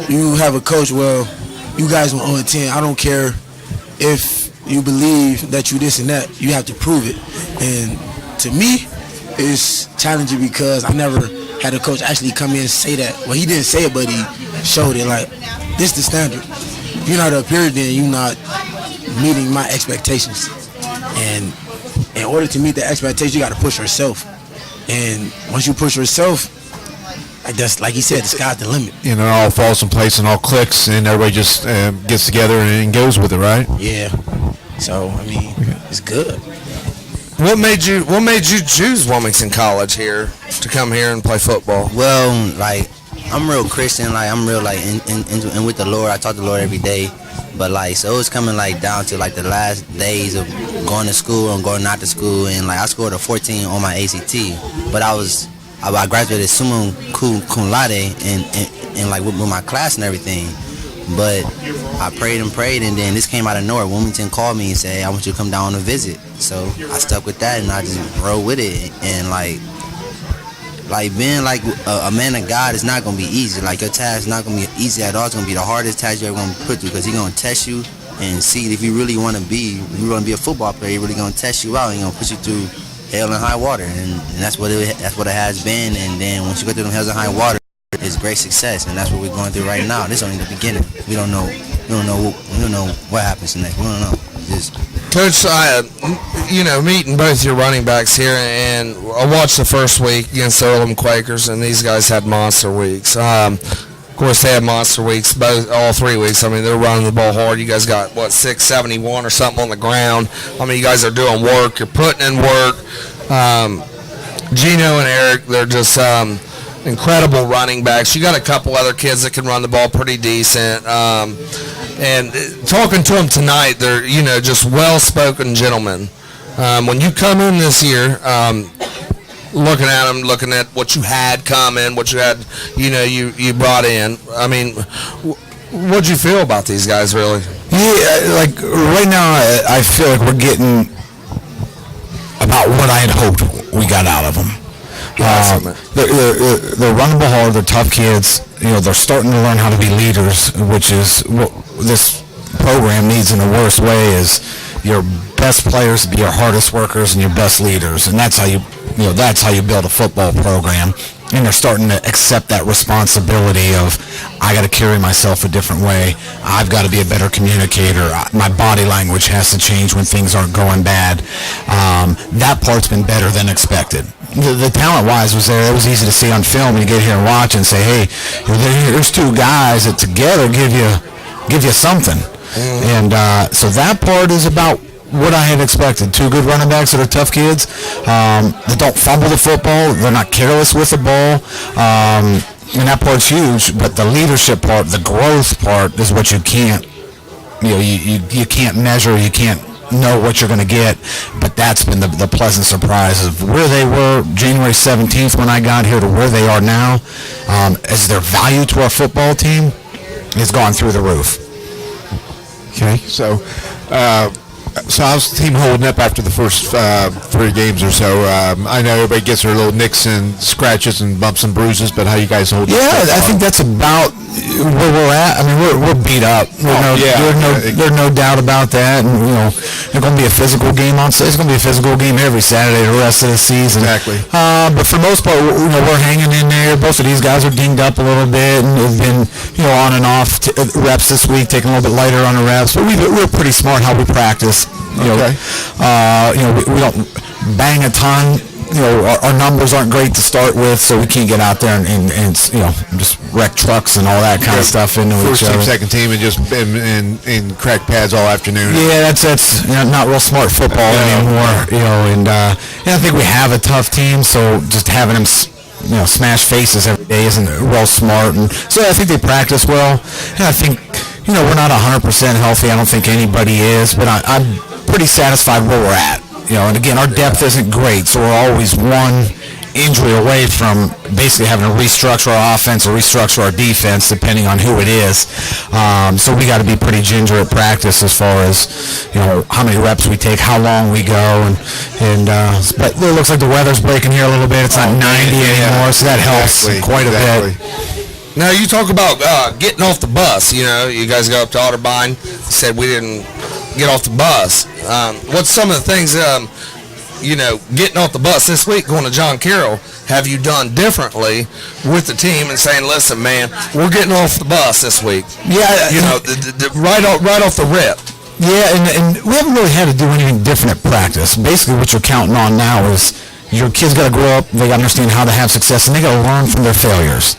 you have a coach. Well, you guys were on 10. I don't care if you believe that you this and that. You have to prove it. And to me, it's challenging because I never had a coach actually come in and say that. Well, he didn't say it, but he showed it. Like, this the standard. If you're not up here, then you're not meeting my expectations. And in order to meet the expectations, you got to push yourself. And once you push yourself, like he said, the sky's the limit. It all falls in place and all clicks, and everybody just gets together and goes with it, right? Yeah. So, it's good. What made you choose Wilmington College here to come here and play football? Well, I'm real Christian. I'm real in with the Lord. I talk to the Lord every day. But so it was coming down to the last days of going to school and going out to school, and I scored a 14 on my ACT. But I graduated summa cum laude and with my class and everything. But I prayed, and then this came out of nowhere. Wilmington called me and said, I want you to come down on a visit. So I stuck with that, and I just rode with it. And being a man of God is not going to be easy. Your task is not going to be easy at all. It's going to be the hardest task you're ever going to put through because he's going to test you and see if you really want to be a football player. He's really going to test you out and going to put you through hell and high water. And that's what it has been. And then once you go through them hells and high water, it's great success, and that's what we're going through right now. This is only the beginning. We don't know what happens next. We don't know. Coach, meeting both your running backs here, and I watched the first week against the Earlham Quakers, and these guys had monster weeks. Of course, they had monster weeks all 3 weeks. They're running the ball hard. You guys got 671 or something on the ground. You guys are doing work. You're putting in work. Gino and Eric, they're just incredible running backs. You got a couple other kids that can run the ball pretty decent. And talking to them tonight, they're just well-spoken gentlemen. When you come in this year, looking at them, looking at what you had come in, what you had, you brought in. What'd you feel about these guys, really? Yeah, right now, I feel like we're getting about what I had hoped we got out of them. They're running hard. They're tough kids. They're starting to learn how to be leaders, which is what this program needs in the worst way. Is your best players to be your hardest workers and your best leaders, and that's how you build a football program. And they're starting to accept that responsibility of, I got to carry myself a different way. I've got to be a better communicator. My body language has to change when things aren't going bad. That part's been better than expected. The talent-wise was there. It was easy to see on film. You get here and watch and say, hey, there's two guys that together give you something. And so that part is about what I had expected. Two good running backs that are tough kids. That don't fumble the football. They're not careless with the ball. And that part's huge. But the leadership part, the growth part, is what you can't, you can't measure. You can't know what you're going to get, but that's been the pleasant surprise of where they were January 17th when I got here to where they are now. As their value to our football team has gone through the roof. Okay, so how's the team holding up after the first 3 games or so? I know everybody gets their little nicks and scratches and bumps and bruises, but how you guys holding up? Yeah, I think that's about where we're at. I mean, we're beat up. There's no doubt about that. And it's going to be a physical game it's going to be a physical game every Saturday the rest of the season. Exactly. But for the most part, we're hanging in there. Both of these guys are dinged up a little bit and have been on and off reps this week, taking a little bit lighter on the reps. But we're pretty smart how we practice. Okay. We don't bang a ton. Our numbers aren't great to start with, so we can't get out there and just wreck trucks and all that kind of stuff into First each team, other. second team, and just and crack pads all afternoon. Yeah, that's not real smart football anymore. And I think we have a tough team, so just having them smash faces every day isn't real smart. And so I think they practice well. And I think we're not 100% healthy. I don't think anybody is, but I'm pretty satisfied where we're at. And again, our depth isn't great, so we're always one injury away from basically having to restructure our offense or restructure our defense, depending on who it is. So we got to be pretty ginger at practice as far as how many reps we take, how long we go, but it looks like the weather's breaking here a little bit. It's not 90 anymore, so that helps quite a bit. Now you talk about getting off the bus. You guys go up to Otterbein. Said we didn't get off the bus. What's some of the things, getting off the bus this week, going to John Carroll, have you done differently with the team and saying, listen, man, we're getting off the bus this week? Yeah. Right off the rip. Yeah, and we haven't really had to do anything different at practice. Basically what you're counting on now is your kids got to grow up, they got to understand how to have success, and they got to learn from their failures.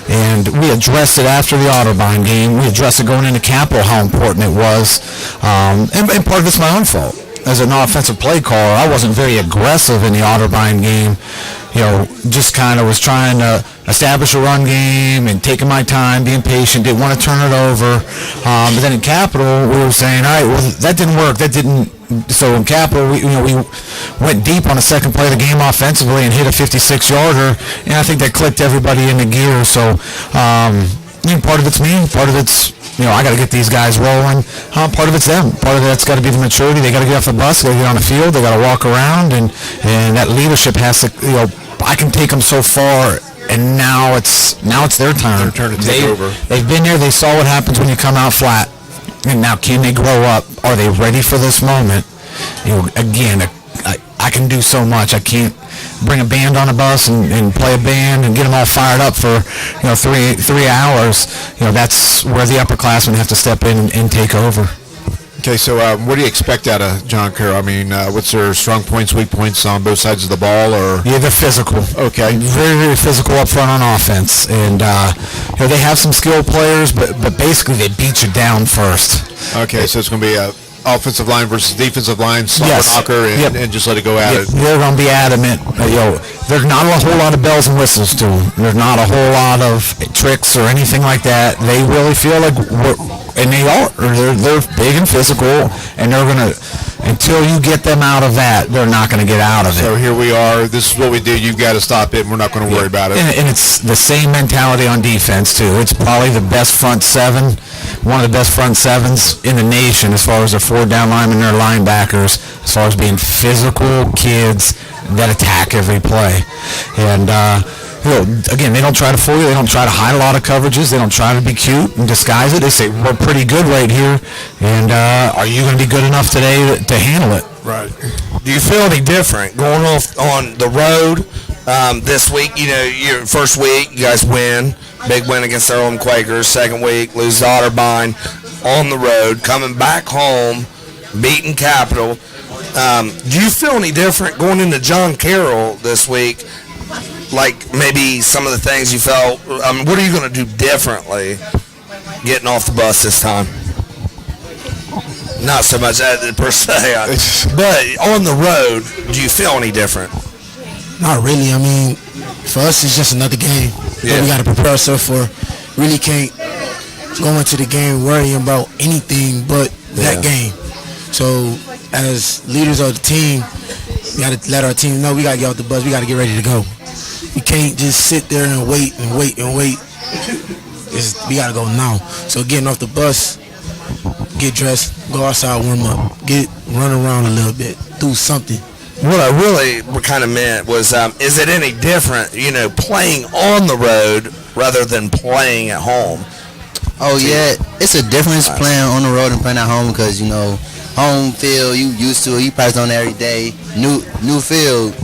And we addressed it after the Otterbein game. We addressed it going into Capital, how important it was. And part of it's my own fault. As an offensive play caller, I wasn't very aggressive in the Otterbein game. Just kind of was trying to establish a run game and taking my time, being patient, didn't want to turn it over. But then in Capital, we were saying, all right, well, that didn't work. So in Capital, we went deep on the second play of the game offensively and hit a 56-yarder, and I think that clicked everybody into gear. So part of it's me, part of it's I got to get these guys rolling. Part of it's them. Part of that's got to be the maturity. They got to get off the bus. They got to get on the field. They got to walk around, and that leadership has to. I can take them so far. And now it's their turn. Their turn to take over. They've been there. They saw what happens when you come out flat. And now, can they grow up? Are they ready for this moment? Again, I can do so much. I can't bring a band on a bus and play a band and get them all fired up for 3 hours. That's where the upperclassmen have to step in and take over. Okay, so what do you expect out of John Carroll? I mean, what's their strong points, weak points on both sides of the ball? Or yeah, they're physical. Okay, very, very physical up front on offense, and they have some skilled players, but basically they beat you down first. Okay, so it's going to be a offensive line versus defensive line, knocker, and just let it go at it. They're going to be adamant. There's not a whole lot of bells and whistles to them. There's not a whole lot of tricks or anything like that. They really feel like they're big and physical, and they're going to, until you get them out of that, they're not going to get out of it. So here we are. This is what we do. You've got to stop it, and we're not going to worry about it. And it's the same mentality on defense, too. It's probably the best front seven, one of the best front sevens in the nation as far as their forward down linemen and their linebackers, as far as being physical kids that attack every play. And, again, they don't try to fool you. They don't try to hide a lot of coverages. They don't try to be cute and disguise it. They say, we're pretty good right here, and are you going to be good enough today to handle it? Right. Do you feel any different going off on the road this week? Your first week, you guys win. Big win against their home Quakers. Second week, lose to Otterbein on the road. Coming back home, beating Capital. Do you feel any different going into John Carroll this week? Like maybe some of the things you felt, what are you going to do differently getting off the bus this time? Not so much per se, but on the road, do you feel any different? Not really. I mean, for us, it's just another game that we got to prepare ourselves for. Really can't go into the game worrying about anything but that game. So as leaders of the team, we got to let our team know we got to get off the bus. We got to get ready to go. We can't just sit there and wait. We got to go now. So getting off the bus, get dressed, go outside, warm up, run around a little bit, do something. What I really kind of meant was, is it any different, playing on the road rather than playing at home? Oh, yeah. It's a difference playing on the road and playing at home because, home field, you used to it. You practice on it every day. New field,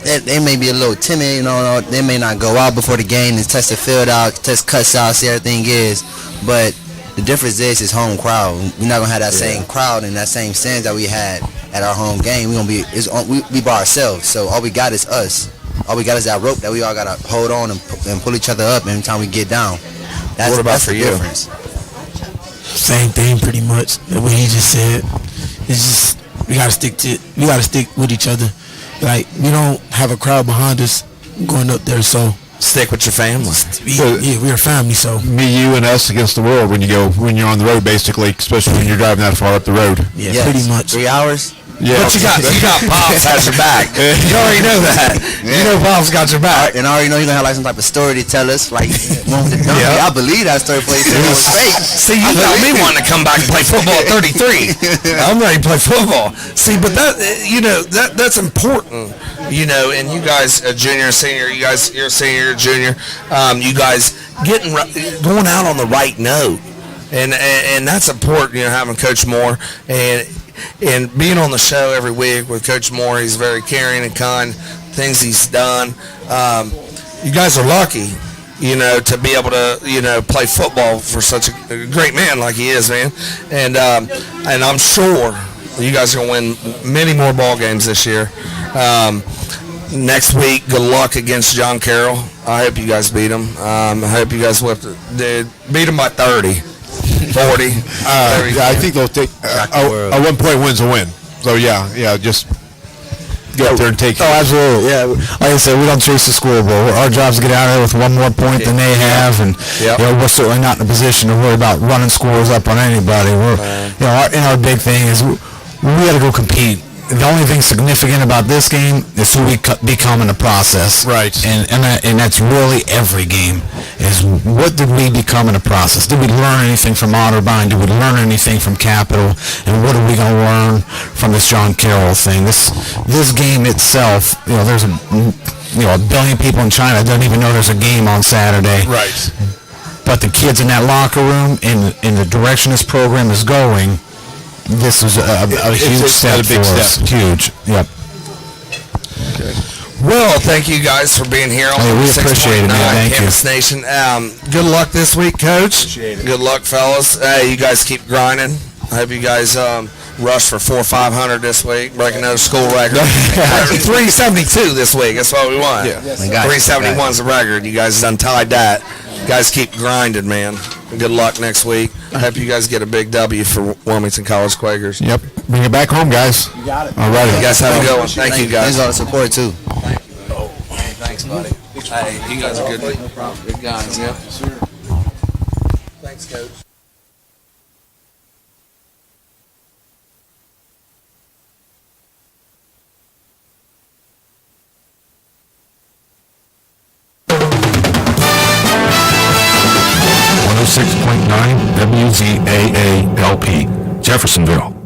they may be a little timid, they may not go out before the game and test the field out, test cuts out, see everything is. But the difference is it's home crowd. We're not gonna have that same crowd and that same sense that we had at our home game. We're gonna be we by ourselves. So all we got is us. All we got is that rope that we all gotta hold on and pull each other up every time we get down. That's for the you? difference. Same thing, pretty much. What he just said. It's just we gotta stick with each other. Like we don't have a crowd behind us going up there, so stick with your family. We're a family, so me, you, and us against the world when you're on the road, basically, especially when you're driving that far up the road. Yeah, pretty much. 3 hours. Yeah, but you got Pops has your back. You already know that. Yeah. You know Pops got your back, and I already know you're gonna have like some type of story to tell us. Like, I believe that story for you. It was fake. See, you got me wanting to come back and play football at 33. I'm ready to play football. See, but that's important. And you guys, a junior, senior, you're a senior, junior. You guys going out on the right note, and that's important. Having Coach Moore and being on the show every week with Coach Moore. He's very caring and kind. Things he's done. You guys are lucky, to be able to, play football for such a great man like he is, man. And I'm sure you guys are going to win many more ball games this year. Next week, good luck against John Carroll. I hope you guys beat him. I hope you guys beat him by 30. 40. I think they'll take a 1 point win's a win. So just go up there and take it. Oh, absolutely. Yeah, like I said, we don't chase the scoreboard. Our job is to get out of there with one more point than they have, and we're certainly not in a position to worry about running scores up on anybody. Our big thing is we got to go compete. The only thing significant about this game is who we become in the process. Right. And that's really every game. Is what did we become in the process? Did we learn anything from Otterbein? Did we learn anything from Capital? And what are we going to learn from this John Carroll thing? This game itself, there's a billion people in China that don't even know there's a game on Saturday. Right. But the kids in that locker room, in the direction this program is going, this is a huge step for us. Huge. Yep. Okay. Well, thank you guys for being here on we appreciate it, man. Thank Campus you. Nation. Good luck this week, Coach. Good luck, fellas. You guys keep grinding. I hope you guys rush for 400 or 500 this week, break another school record. 372 this week. That's what we want. Yeah. 371's the record. You guys done tied that. You guys keep grinding, man. Good luck next week. I hope you guys get a big W for Wilmington College Quakers. Yep. Bring it back home, guys. You got it. All right. You guys have a good one. Thank you, guys. Thanks for all the support, too. Thanks, buddy. Hey, you guys are good. No problem. Good guys. Yep. Thanks, Coach. .9 WZAA LP, Jeffersonville.